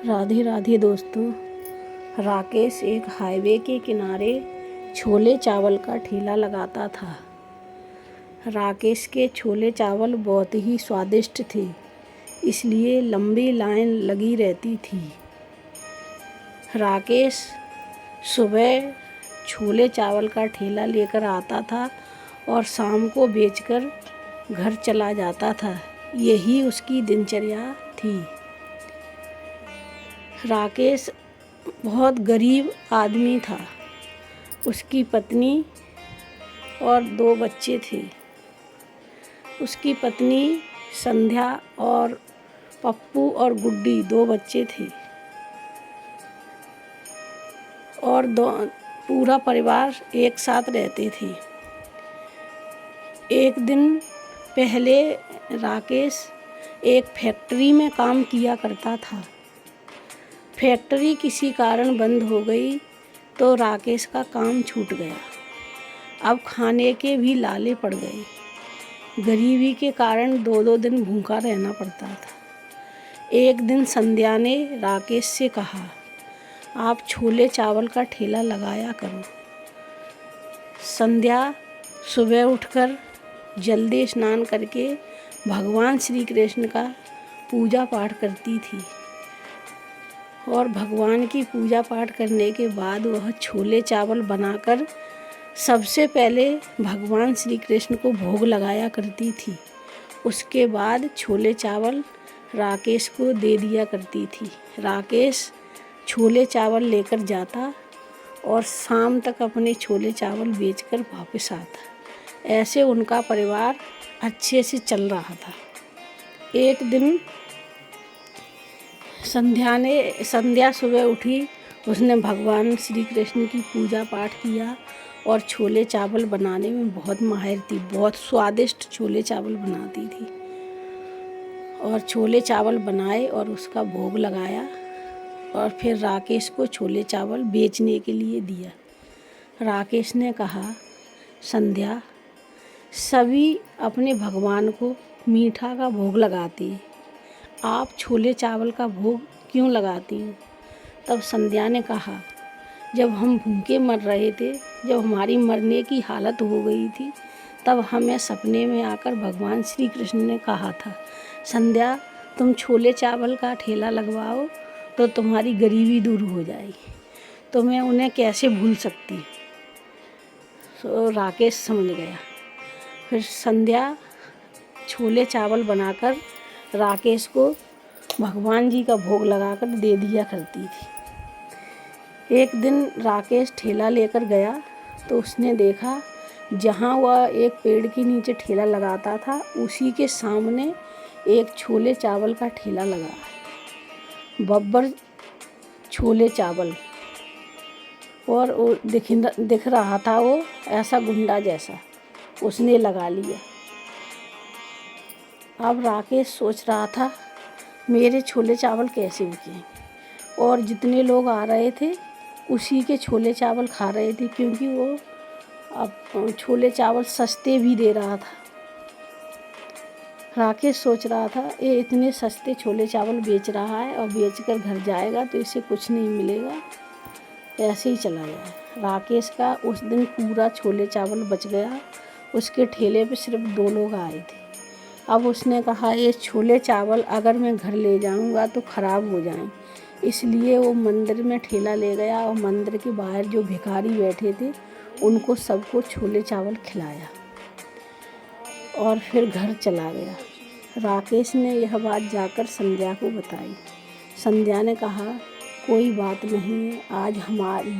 राधे राधे दोस्तों। राकेश एक हाईवे के किनारे छोले चावल का ठेला लगाता था। राकेश के छोले चावल बहुत ही स्वादिष्ट थे, इसलिए लंबी लाइन लगी रहती थी। राकेश सुबह छोले चावल का ठेला लेकर आता था और शाम को बेचकर घर चला जाता था। यही उसकी दिनचर्या थी। राकेश बहुत गरीब आदमी था। उसकी पत्नी और 2 बच्चे थे। उसकी पत्नी संध्या और पप्पू और गुड्डी 2 बच्चे थे और पूरा परिवार एक साथ रहते थे। एक दिन पहले राकेश एक फैक्ट्री में काम किया करता था। फैक्ट्री किसी कारण बंद हो गई तो राकेश का काम छूट गया। अब खाने के भी लाले पड़ गए। गरीबी के कारण 2-2 दिन भूखा रहना पड़ता था। एक दिन संध्या ने राकेश से कहा, आप छोले चावल का ठेला लगाया करो। संध्या सुबह उठकर जल्दी स्नान करके भगवान श्री कृष्ण का पूजा पाठ करती थी और भगवान की पूजा पाठ करने के बाद वह छोले चावल बनाकर सबसे पहले भगवान श्री कृष्ण को भोग लगाया करती थी। उसके बाद छोले चावल राकेश को दे दिया करती थी। राकेश छोले चावल लेकर जाता और शाम तक अपने छोले चावल बेचकर वापस आता। ऐसे उनका परिवार अच्छे से चल रहा था। एक दिन संध्या सुबह उठी। उसने भगवान श्री कृष्ण की पूजा पाठ किया और छोले चावल बनाने में बहुत माहिर थी। बहुत स्वादिष्ट छोले चावल बनाती थी और छोले चावल बनाए और उसका भोग लगाया और फिर राकेश को छोले चावल बेचने के लिए दिया। राकेश ने कहा, संध्या, सभी अपने भगवान को मीठा का भोग लगाती है, आप छोले चावल का भोग क्यों लगाती हो? तब संध्या ने कहा, जब हम भूखे मर रहे थे, जब हमारी मरने की हालत हो गई थी, तब हमें सपने में आकर भगवान श्री कृष्ण ने कहा था, संध्या, तुम छोले चावल का ठेला लगवाओ तो तुम्हारी गरीबी दूर हो जाएगी। तो मैं उन्हें कैसे भूल सकती। तो राकेश समझ गया। फिर संध्या छोले चावल बनाकर राकेश को भगवान जी का भोग लगाकर दे दिया करती थी। एक दिन राकेश ठेला लेकर गया तो उसने देखा, जहाँ वह एक पेड़ के नीचे ठेला लगाता था, उसी के सामने एक छोले चावल का ठेला लगा है। बब्बर छोले चावल, और वो दिख रहा था वो ऐसा गुंडा जैसा। उसने लगा लिया। अब राकेश सोच रहा था, मेरे छोले चावल कैसे बिकेंगे, और जितने लोग आ रहे थे उसी के छोले चावल खा रहे थे, क्योंकि वो अब छोले चावल सस्ते भी दे रहा था। राकेश सोच रहा था, ये इतने सस्ते छोले चावल बेच रहा है और बेचकर घर जाएगा तो इसे कुछ नहीं मिलेगा, ऐसे ही चला गया। राकेश का उस दिन पूरा छोले चावल बच गया। उसके ठेले पे सिर्फ 2 लोग आए थे। अब उसने कहा, ये छोले चावल अगर मैं घर ले जाऊंगा तो ख़राब हो जाएं, इसलिए वो मंदिर में ठेला ले गया और मंदिर के बाहर जो भिखारी बैठे थे उनको सबको छोले चावल खिलाया और फिर घर चला गया। राकेश ने यह बात जाकर संध्या को बताई। संध्या ने कहा, कोई बात नहीं है, आज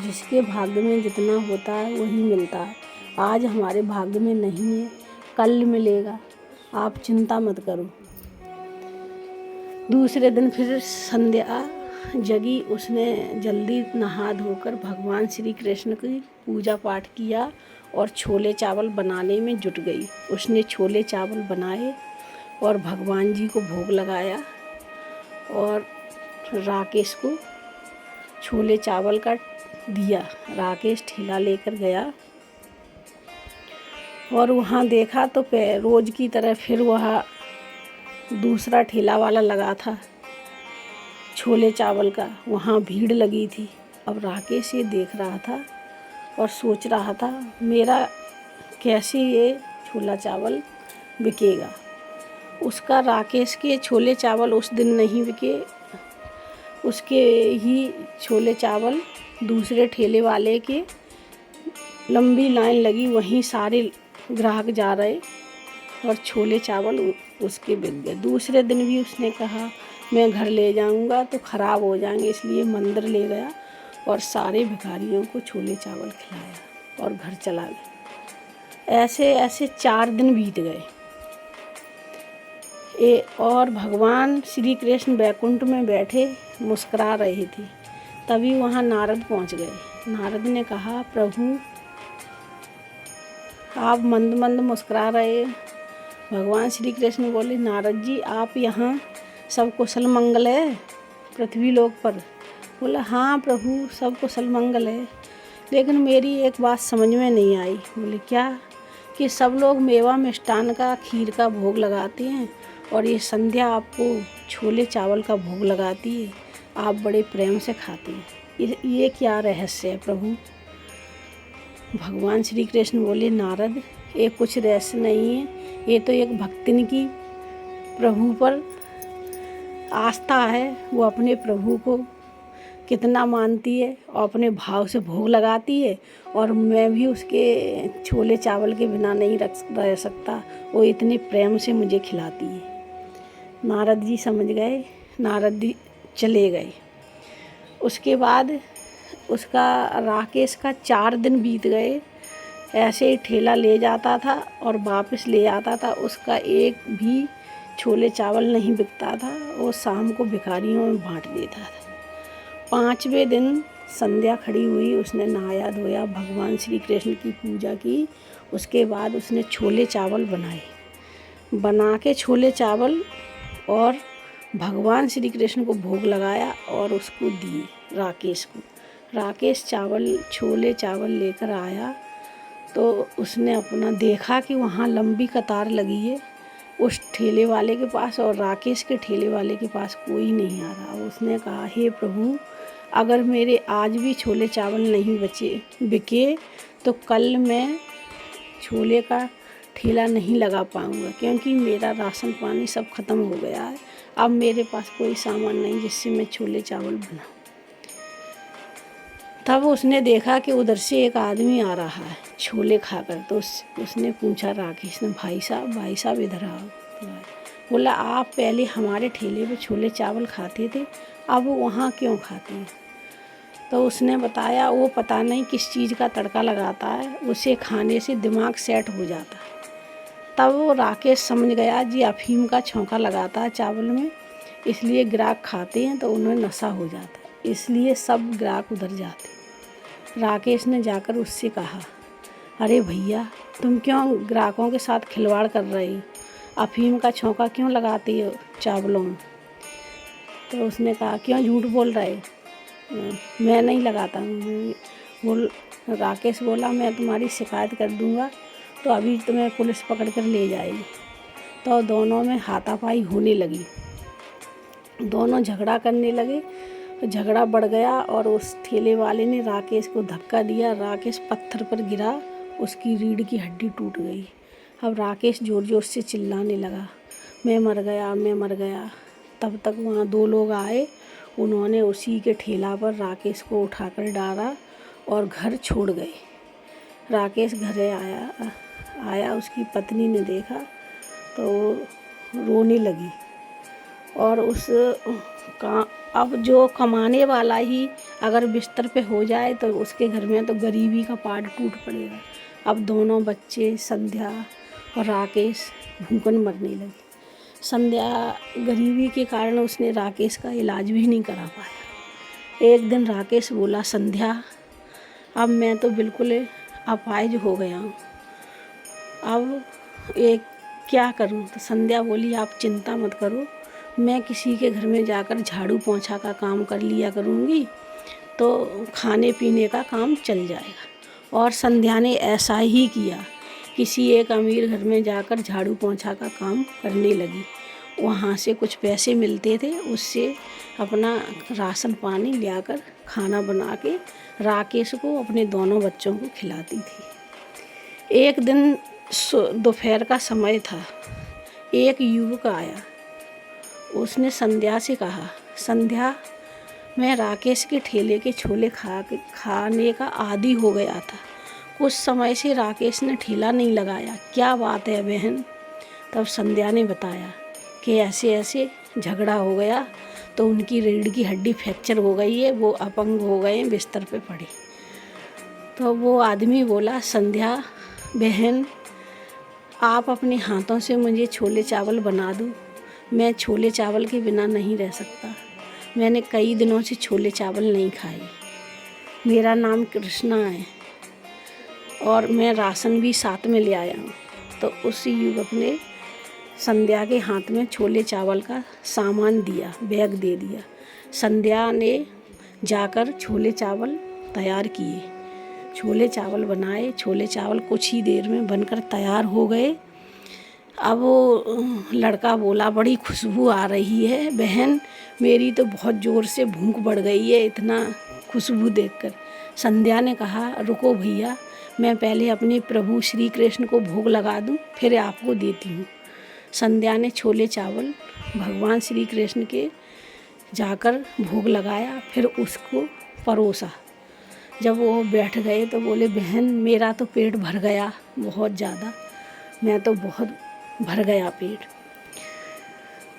जिसके भाग्य में जितना होता है वही मिलता है। आज हमारे भाग्य में नहीं है, कल मिलेगा, आप चिंता मत करो। दूसरे दिन फिर संध्या जगी। उसने जल्दी नहा धोकर भगवान श्री कृष्ण की पूजा पाठ किया और छोले चावल बनाने में जुट गई। उसने छोले चावल बनाए और भगवान जी को भोग लगाया और राकेश को छोले चावल का दिया। राकेश ठेला लेकर गया और वहाँ देखा तो रोज़ की तरह फिर वह दूसरा ठेला वाला लगा था छोले चावल का वहाँ भीड़ लगी थी। अब राकेश ये देख रहा था और सोच रहा था मेरा कैसे ये छोला चावल बिकेगा। उसका राकेश के छोले चावल उस दिन नहीं बिके, उसके ही छोले चावल दूसरे ठेले वाले के लंबी लाइन लगी, वहीं सारे ग्राहक जा रहे और छोले चावल उसके बिक गए। दूसरे दिन भी उसने कहा मैं घर ले जाऊंगा तो ख़राब हो जाएंगे, इसलिए मंदिर ले गया और सारे भिखारियों को छोले चावल खिलाया और घर चला गया। ऐसे ऐसे 4 दिन बीत गए और भगवान श्री कृष्ण वैकुंठ में बैठे मुस्कुरा रहे थे। तभी वहाँ नारद पहुँच गए। नारद ने कहा प्रभु आप मंद मंद मुस्कुरा रहे। भगवान श्री कृष्ण बोले नारद जी आप यहाँ सब कुशल मंगल है पृथ्वी लोक पर। बोला हाँ प्रभु सब कुशल मंगल है, लेकिन मेरी एक बात समझ में नहीं आई। बोले क्या? कि सब लोग मेवा मिष्टान का खीर का भोग लगाते हैं और ये संध्या आपको छोले चावल का भोग लगाती है, आप बड़े प्रेम से खाते हैं, ये क्या रहस्य है प्रभु? भगवान श्री कृष्ण बोले नारद ये कुछ रहस्य नहीं है, ये तो एक भक्तिन की प्रभु पर आस्था है। वो अपने प्रभु को कितना मानती है और अपने भाव से भोग लगाती है, और मैं भी उसके छोले चावल के बिना नहीं रह सकता, वो इतने प्रेम से मुझे खिलाती है। नारद जी समझ गए, नारद जी चले गए। उसके बाद उसका राकेश का 4 दिन बीत गए। ऐसे ही ठेला ले जाता था और वापस ले आता था, उसका एक भी छोले चावल नहीं बिकता था, वो शाम को भिखारियों में बांट देता था। 5वें दिन संध्या खड़ी हुई, उसने नहाया धोया, भगवान श्री कृष्ण की पूजा की। उसके बाद उसने छोले चावल बनाए, बना के छोले चावल और भगवान श्री कृष्ण को भोग लगाया और उसको दिए राकेश को। राकेश छोले चावल लेकर आया तो उसने अपना देखा कि वहाँ लंबी कतार लगी है उस ठेले वाले के पास, और राकेश के ठेले वाले के पास कोई नहीं आ रहा। उसने कहा हे प्रभु अगर मेरे आज भी छोले चावल नहीं बिके तो कल मैं छोले का ठेला नहीं लगा पाऊँगा, क्योंकि मेरा राशन पानी सब ख़त्म हो गया है। अब मेरे पास कोई सामान नहीं जिससे मैं छोले चावल बनाऊँ। तब उसने देखा कि उधर से एक आदमी आ रहा है छोले खाकर, तो उसने पूछा राकेश ने भाई साहब इधर आओ। बोला आप पहले हमारे ठेले पे छोले चावल खाते थे, अब वहाँ क्यों खाते हैं? तो उसने बताया वो पता नहीं किस चीज़ का तड़का लगाता है, उसे खाने से दिमाग सेट हो जाता है। तब वो राकेश समझ गया जी अफीम का छौंका लगाता है चावल में, इसलिए ग्राहक खाते हैं तो उन्हें नशा हो जाता है, इसलिए सब ग्राहक उधर जाते। राकेश ने जाकर उससे कहा अरे भैया तुम क्यों ग्राहकों के साथ खिलवाड़ कर रही हो, अफीम का छौंका क्यों लगाती हो चावलों में? तो उसने कहा क्यों झूठ बोल रहे, मैं नहीं लगाता हूँ। राकेश बोला मैं तुम्हारी शिकायत कर दूँगा तो अभी तुम्हें पुलिस पकड़ कर ले जाएगी। तो दोनों में हाथापाई होने लगी, दोनों झगड़ा करने लगे, झगड़ा बढ़ गया और उस ठेले वाले ने राकेश को धक्का दिया। राकेश पत्थर पर गिरा, उसकी रीढ़ की हड्डी टूट गई। अब राकेश ज़ोर ज़ोर से चिल्लाने लगा मैं मर गया। तब तक वहाँ 2 लोग आए, उन्होंने उसी के ठेला पर राकेश को उठाकर डाला और घर छोड़ गए। राकेश घरे आया, उसकी पत्नी ने देखा तो रोने लगी, और अब जो कमाने वाला ही अगर बिस्तर पे हो जाए तो उसके घर में तो गरीबी का पहाड़ टूट पड़ेगा। अब दोनों बच्चे संध्या और राकेश भूखन मरने लगे। संध्या गरीबी के कारण उसने राकेश का इलाज भी नहीं करा पाया। एक दिन राकेश बोला संध्या अब मैं तो बिल्कुल अपाहिज हो गया हूँ, अब एक क्या करूँ? तो संध्या बोली आप चिंता मत करो, मैं किसी के घर में जाकर झाड़ू पोंछा का काम कर लिया करूँगी तो खाने पीने का काम चल जाएगा। और संध्या ने ऐसा ही किया, किसी एक अमीर घर में जाकर झाड़ू पोंछा का काम करने लगी वहाँ से कुछ पैसे मिलते थे, उससे अपना राशन पानी लाकर खाना बना के राकेश को अपने दोनों बच्चों को खिलाती थी। एक दिन दोपहर का समय था। एक युवक आया। उसने संध्या से कहा, संध्या, मैं राकेश के ठेले के छोले खाने का आदी हो गया था। कुछ समय से राकेश ने ठेला नहीं लगाया, क्या बात है बहन? तब संध्या ने बताया कि ऐसे ऐसे झगड़ा हो गया तो उनकी रीढ़ की हड्डी फ्रैक्चर हो गई है, वो अपंग हो गए, बिस्तर पे पड़े। तो वो आदमी बोला, संध्या बहन, आप अपने हाथों से मुझे छोले चावल बना दो। मैं छोले चावल के बिना नहीं रह सकता। मैंने कई दिनों से छोले चावल नहीं खाए। मेरा नाम कृष्णा है और मैं राशन भी साथ में ले आया हूँ। तो उस युवक ने संध्या के हाथ में छोले चावल का सामान दिया, बैग दे दिया। संध्या ने जाकर छोले चावल तैयार किए, छोले चावल बनाए। छोले चावल कुछ ही देर में बनकर तैयार हो गए। अब वो लड़का बोला, बड़ी खुशबू आ रही है बहन, मेरी तो बहुत ज़ोर से भूख बढ़ गई है इतना खुशबू देखकर। संध्या ने कहा, रुको भैया, मैं पहले अपने प्रभु श्री कृष्ण को भोग लगा दूं, फिर आपको देती हूँ। संध्या ने छोले चावल भगवान श्री कृष्ण के जाकर भोग लगाया, फिर उसको परोसा। जब वो बैठ गए तो बोले, बहन, मेरा तो पेट भर गया बहुत ज़्यादा, मैं तो बहुत भर गया पेट।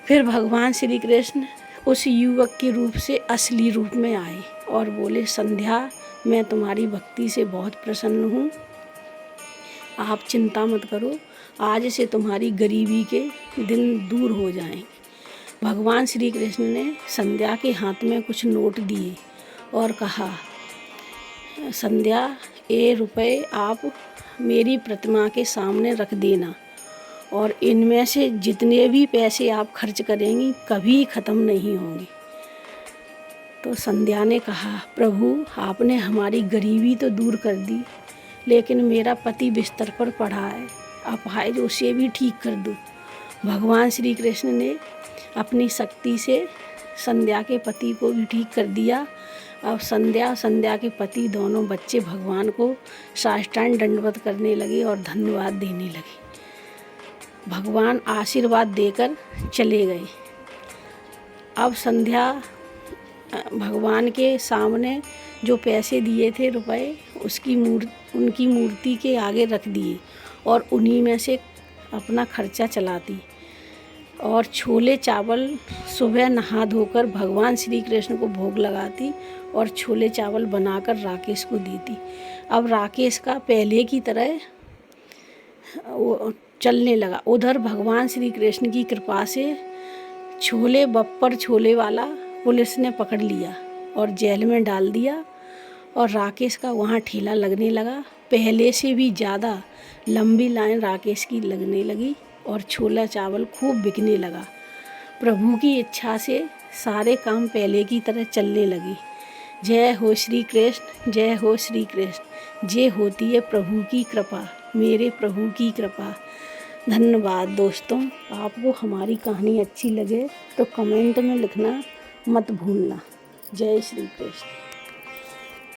फिर भगवान श्री कृष्ण उस युवक के रूप से असली रूप में आए और बोले, संध्या, मैं तुम्हारी भक्ति से बहुत प्रसन्न हूँ, आप चिंता मत करो, आज से तुम्हारी गरीबी के दिन दूर हो जाएंगे। भगवान श्री कृष्ण ने संध्या के हाथ में कुछ नोट दिए और कहा, संध्या, ये रुपए आप मेरी प्रतिमा के सामने रख देना और इनमें से जितने भी पैसे आप खर्च करेंगी कभी ख़त्म नहीं होंगे। तो संध्या ने कहा, प्रभु, आपने हमारी गरीबी तो दूर कर दी, लेकिन मेरा पति बिस्तर पर पड़ा है, आप आए उसे भी ठीक कर दो। भगवान श्री कृष्ण ने अपनी शक्ति से संध्या के पति को भी ठीक कर दिया। अब संध्या के पति दोनों बच्चे भगवान को साष्टांग दंडवत करने लगे और धन्यवाद देने लगे। भगवान आशीर्वाद देकर चले गए। अब संध्या भगवान के सामने जो पैसे दिए थे रुपए, उनकी मूर्ति के आगे रख दिए और उन्हीं में से अपना खर्चा चलाती और छोले चावल सुबह नहा धोकर भगवान श्री कृष्ण को भोग लगाती और छोले चावल बनाकर राकेश को देती। अब राकेश का पहले की तरह वो चलने लगा। उधर भगवान श्री कृष्ण की कृपा से बप्पर छोले वाला पुलिस ने पकड़ लिया और जेल में डाल दिया और राकेश का वहाँ ठेला लगने लगा। पहले से भी ज़्यादा लंबी लाइन राकेश की लगने लगी और छोला चावल खूब बिकने लगा। प्रभु की इच्छा से सारे काम पहले की तरह चलने लगे। जय हो श्री कृष्ण, जय हो श्री कृष्ण। जय होती है प्रभु की कृपा, मेरे प्रभु की कृपा। धन्यवाद दोस्तों। आपको हमारी कहानी अच्छी लगे तो कमेंट में लिखना मत भूलना। जय श्री कृष्ण।